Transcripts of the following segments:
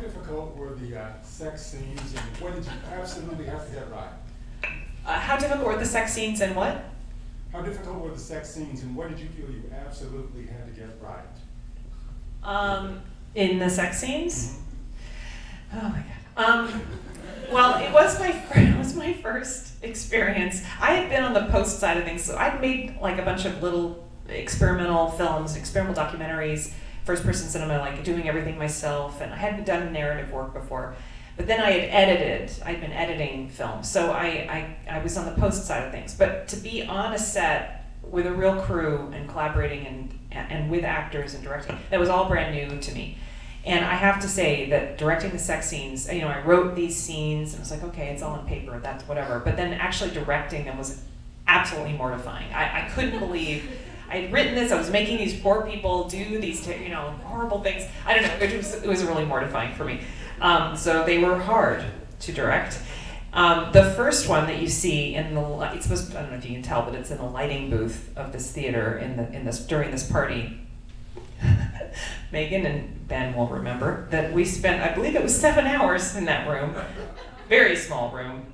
difficult were the sex scenes, and what did you absolutely have to get right? How difficult were the sex scenes and what? How difficult were the sex scenes, and what did you feel you absolutely had to get right? In the sex scenes? Mm-hmm. Oh my god. Well, it was my first experience. I had been on the post side of things, so I'd made like a bunch of little experimental films, experimental documentaries, first person cinema, like doing everything myself, and I hadn't done narrative work before. But then I'd been editing films, so I was on the post side of things. But to be on a set with a real crew and collaborating and with actors and directing, that was all brand new to me. And I have to say that directing the sex scenes, I wrote these scenes and I was like, okay, it's all on paper, that's whatever. But then actually directing them was absolutely mortifying. I couldn't believe I had written this, I was making these poor people do these horrible things. I don't know, it was really mortifying for me. So they were hard to direct. The first one that you see in it's supposed to, I don't know if you can tell, but it's in the lighting booth of this theater during this party. Megan and Ben will remember that we spent, I believe it was 7 hours in that room, very small room,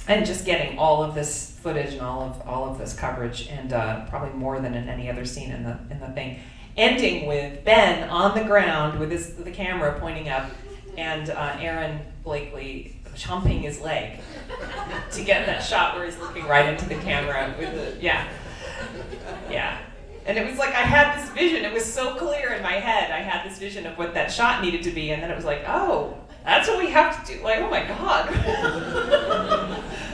and just getting all of this footage and all of this coverage, and probably more than in any other scene in the thing, ending with Ben on the ground with the camera pointing up, and Aaron Blakely humping his leg to get that shot where he's looking right into the camera with yeah. And it was like I had this vision, it was so clear in my head, I had this vision of what that shot needed to be, and then it was like, oh, that's what we have to do, like, oh my god.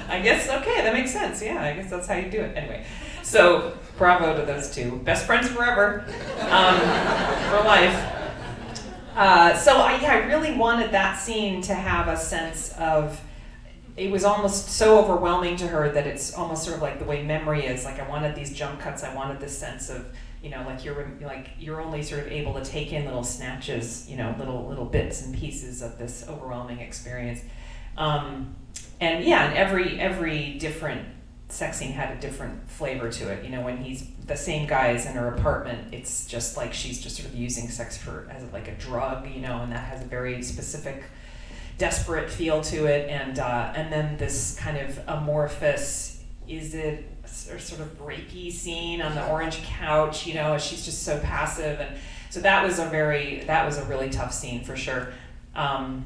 I guess, okay, that makes sense, yeah, I guess that's how you do it. Anyway, so bravo to those two, best friends forever, for life. So I really wanted that scene to have a sense of, it was almost so overwhelming to her that it's almost sort of like the way memory is. Like I wanted these jump cuts. I wanted this sense of, like you're only sort of able to take in little snatches, little bits and pieces of this overwhelming experience. And every different sex scene had a different flavor to it. When he's the same guy is in her apartment, it's just like she's just sort of using sex as like a drug, and that has a very specific, desperate feel to it, and then this kind of amorphous, is it a sort of rapey scene on the orange couch, she's just so passive, and so that was a really tough scene for sure. I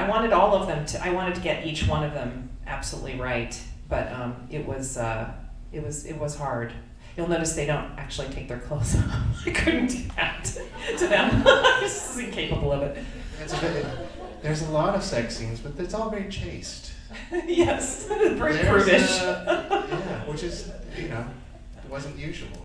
wanted all of them I wanted to get each one of them absolutely right, but it was hard. You'll notice they don't actually take their clothes off. I couldn't do that to them. I just was incapable of it. There's a lot of sex scenes, but it's all very chaste. Yes, very prudish. Which is, it wasn't usual.